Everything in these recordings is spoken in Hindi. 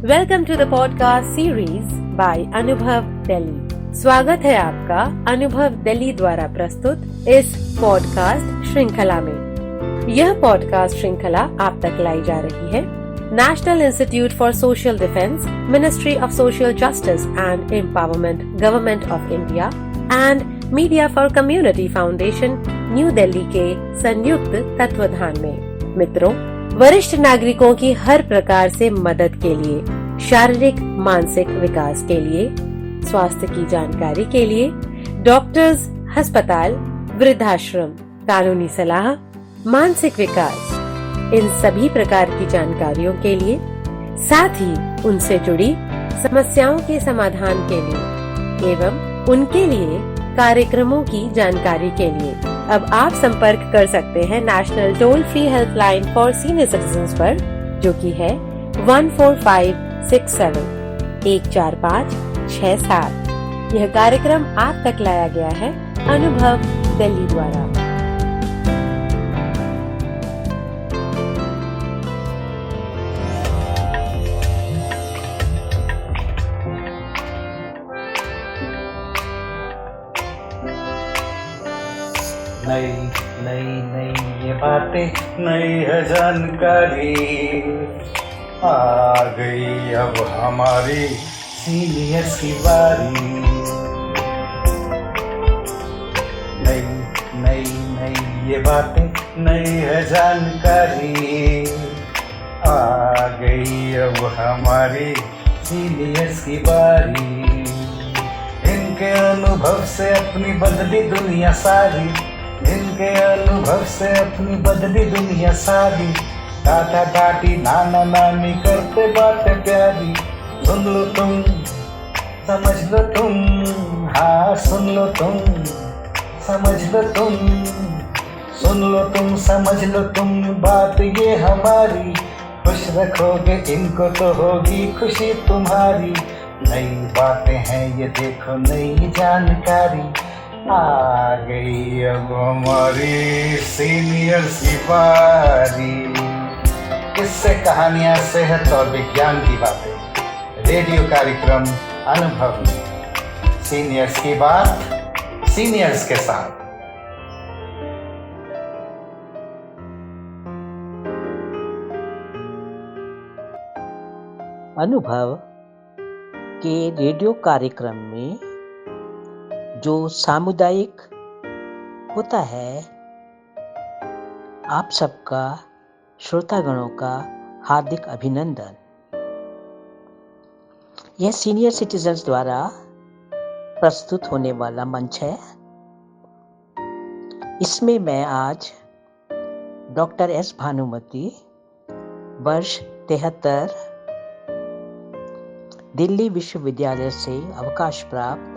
Welcome to the podcast series by Anubhav Delhi. स्वागत है आपका अनुभव दिल्ली द्वारा प्रस्तुत इस पॉडकास्ट श्रृंखला में। यह पॉडकास्ट श्रृंखला आप तक लाई जा रही है national institute for social defence, ministry of social justice and empowerment, government of India and media for community foundation, new Delhi के संयुक्त तत्वाधान में। मित्रों, वरिष्ठ नागरिकों की हर प्रकार से मदद के लिए, शारीरिक मानसिक विकास के लिए, स्वास्थ्य की जानकारी के लिए, डॉक्टर्स, अस्पताल, वृद्धाश्रम, कानूनी सलाह, मानसिक विकास, इन सभी प्रकार की जानकारियों के लिए, साथ ही उनसे जुड़ी समस्याओं के समाधान के लिए एवं उनके लिए कार्यक्रमों की जानकारी के लिए अब आप संपर्क कर सकते हैं national toll free helpline for senior citizens पर, जो कि है 14567 14567। यह कार्यक्रम आप तक लाया गया है अनुभव दिल्ली द्वारा। नई नई नई ये बातें, नई है जानकारी, आ गई अब हमारी सीनियर्स की बारी। नई नई नई ये बातें, नई है जानकारी, आ गई अब हमारी सीनियर्स की बारी। इनके अनुभव से अपनी बदली दुनिया सारी, इनके अनुभव से अपनी बदली दुनिया सारी। दादा दादी नाना नानी करते बातें प्यारी। सुन लो तुम, समझ लो तुम, हाँ सुन लो तुम, समझ लो तुम, सुन लो तुम, समझ लो तुम, बात ये हमारी। खुश रखोगे इनको तो होगी खुशी तुम्हारी। नई बातें हैं ये देखो, नई जानकारी, आ गई अब हमारी सीनियर्स की बारी। किस्से, कहानियां, सेहत और विज्ञान की बातें, रेडियो कार्यक्रम अनुभव में सीनियर्स की बात, सीनियर्स के साथ। अनुभव के रेडियो कार्यक्रम में जो सामुदायिक होता है, आप सबका, श्रोतागणों का हार्दिक अभिनंदन। यह सीनियर सिटीजन्स द्वारा प्रस्तुत होने वाला मंच है। इसमें मैं आज डॉक्टर एस भानुमति, वर्ष 73, दिल्ली विश्वविद्यालय से अवकाश प्राप्त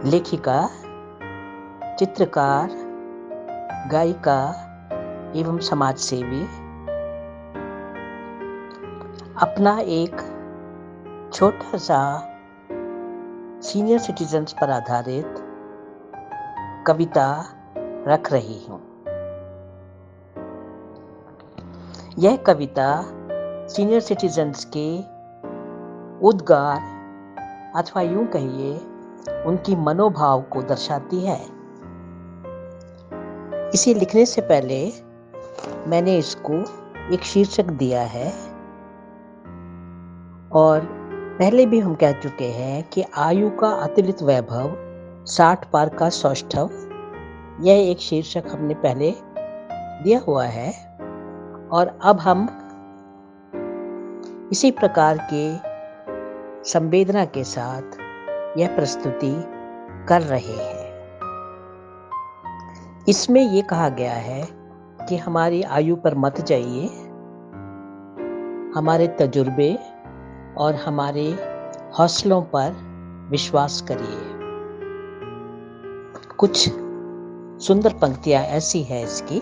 लेखिका, चित्रकार, गायिका एवं समाजसेवी, अपना एक छोटा सा सीनियर सिटीजन्स पर आधारित कविता रख रही हूँ। यह कविता सीनियर सिटीजन्स के उद्गार अथवा यूं कहिए उनकी मनोभाव को दर्शाती है। इसे लिखने से पहले मैंने इसको एक शीर्षक दिया है और पहले भी हम कह चुके हैं कि आयु का अतुलित वैभव, 60 पार का सौष्ठव, यह एक शीर्षक हमने पहले दिया हुआ है और अब हम इसी प्रकार के संवेदना के साथ यह प्रस्तुति कर रहे हैं। इसमें यह कहा गया है कि हमारी आयु पर मत जाइए, हमारे तजुर्बे और हमारे हौसलों पर विश्वास करिए। कुछ सुंदर पंक्तियां ऐसी है इसकी।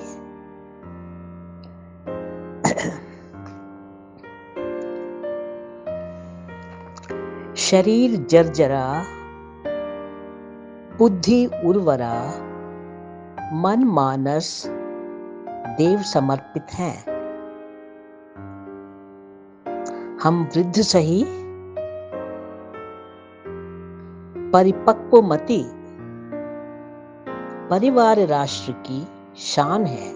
शरीर जर्जरा, बुद्धि उर्वरा, मन मानस देव समर्पित हैं। हम वृद्ध सही, परिपक्व मति परिवार राष्ट्र की शान है।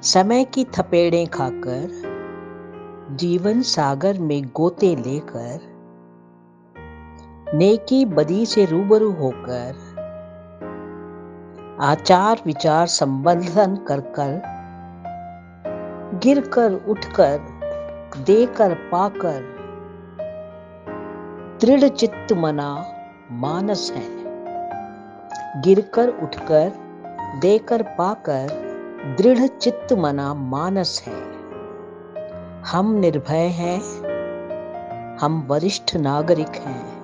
समय की थपेड़ें खाकर, जीवन सागर में गोते लेकर, नेकी बदी से रूबरू होकर, आचार विचार संबंधन कर कर, गिर कर उठकर, देकर पाकर, दृढ़ चित्त मना मानस है। गिरकर उठकर, देकर पाकर, दृढ़ चित्त मना मानस है। हम निर्भय हैं, हम वरिष्ठ नागरिक हैं,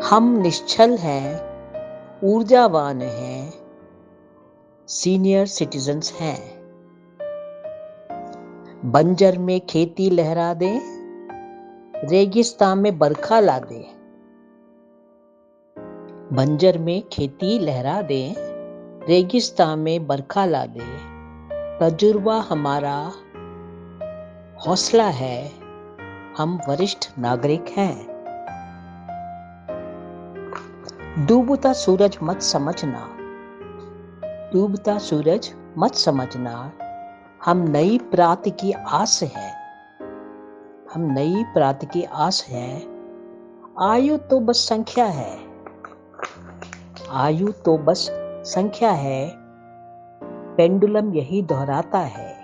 हम निश्चल हैं, ऊर्जावान हैं, सीनियर सिटीजन्स हैं। बंजर में खेती लहरा दे, रेगिस्तान में बरखा ला दे। बंजर में खेती लहरा दे, रेगिस्तान में बरखा ला दे। तजुर्बा हमारा हौसला है, हम वरिष्ठ नागरिक हैं। डूबता सूरज मत समझना, डूबता सूरज मत समझना, हम नई प्रात की आस है, हम नई प्रात की आस है। आयु तो बस संख्या है, आयु तो बस संख्या है, पेंडुलम यही दोहराता है,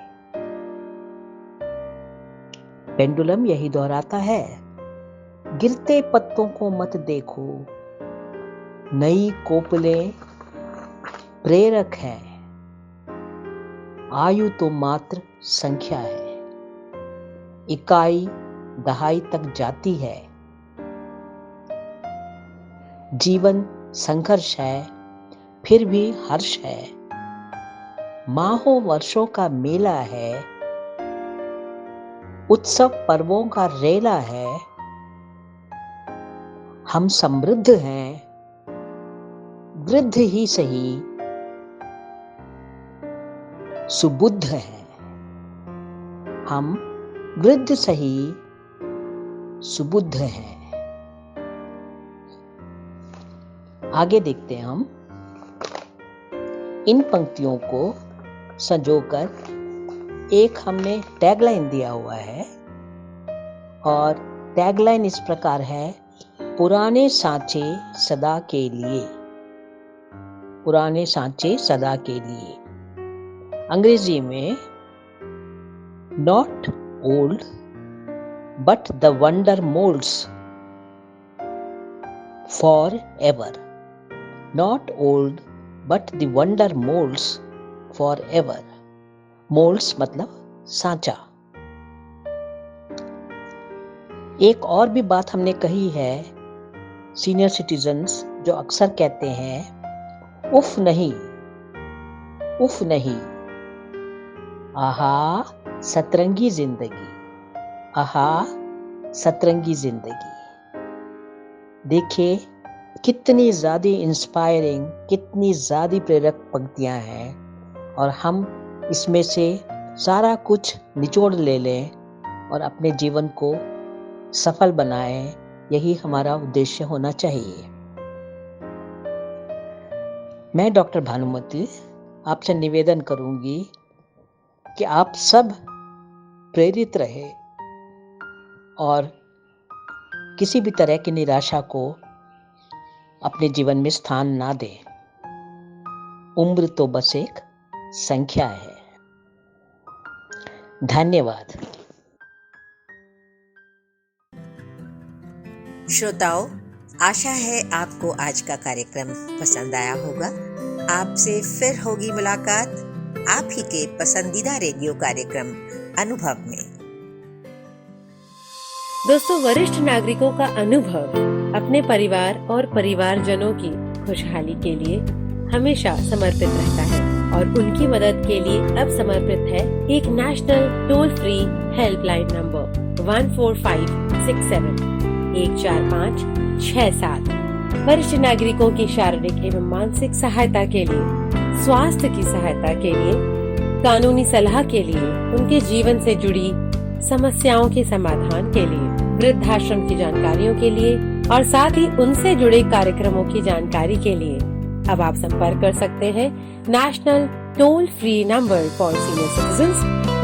पेंडुलम यही दोहराता है। गिरते पत्तों को मत देखो, नई कोपलें प्रेरक है, आयु तो मात्र संख्या है, इकाई दहाई तक जाती है। जीवन संघर्ष है, फिर भी हर्ष है, माहों वर्षों का मेला है, उत्सव पर्वों का रेला है। हम समृद्ध हैं, वृद्ध ही सही, सुबुद्ध हैं। हम वृद्ध सही, सुबुद्ध हैं। आगे देखते हैं हम इन पंक्तियों को संजोकर एक हमने टैगलाइन दिया हुआ है और टैगलाइन इस प्रकार है, पुराने सांचे सदा के लिए, पुराने सांचे सदा के लिए। अंग्रेजी में not old but the wonder moulds for ever, not old but the wonder moulds for ever. Moulds मतलब सांचा। एक और भी बात हमने कही है, सीनियर सिटीजन्स जो अक्सर कहते हैं उफ नहीं, उफ नहीं, आहा सतरंगी जिंदगी, आहा सतरंगी जिंदगी। देखिए कितनी ज्यादा इंस्पायरिंग, कितनी ज्यादा प्रेरक पंक्तियां हैं और हम इसमें से सारा कुछ निचोड़ ले लें और अपने जीवन को सफल बनाएं, यही हमारा उद्देश्य होना चाहिए। मैं डॉक्टर भानुमति आपसे निवेदन करूंगी कि आप सब प्रेरित रहे और किसी भी तरह की निराशा को अपने जीवन में स्थान ना दें। उम्र तो बस एक संख्या है। धन्यवाद। श्रोताओं, आशा है आपको आज का कार्यक्रम पसंद आया होगा। आपसे फिर होगी मुलाकात आप ही के पसंदीदा रेडियो कार्यक्रम अनुभव में। दोस्तों, वरिष्ठ नागरिकों का अनुभव अपने परिवार और परिवारजनों की खुशहाली के लिए हमेशा समर्पित रहता है और उनकी मदद के लिए अब समर्पित है एक national toll free helpline number 14567 14567। वरिष्ठ नागरिकों की शारीरिक एवं मानसिक सहायता के लिए, स्वास्थ्य की सहायता के लिए कानूनी सलाह के लिए, उनके जीवन से जुड़ी समस्याओं के समाधान के लिए, वृद्धाश्रम की जानकारियों के लिए और साथ ही उनसे जुड़े कार्यक्रमों की जानकारी के लिए अब आप संपर्क कर सकते हैं national toll free number for senior citizens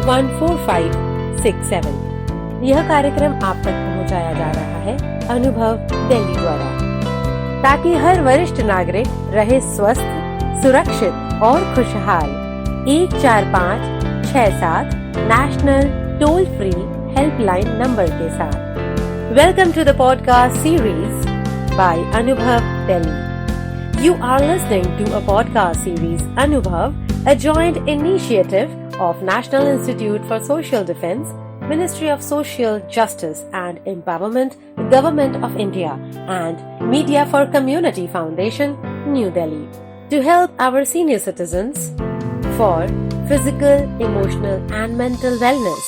14567। यह कार्यक्रम आप तक पहुंचाया जा रहा है अनुभव दिल्ली द्वारा, ताकि हर वरिष्ठ नागरिक रहे स्वस्थ, सुरक्षित और खुशहाल। 14567 national toll free helpline number के साथ। Welcome to the podcast series by Anubhav Delhi. You are listening to a podcast series Anubhav, a joint initiative of National Institute for Social Defence, Ministry of Social Justice and Empowerment, Government of India and Media for Community Foundation, New Delhi, to help our senior citizens for physical, emotional and mental wellness.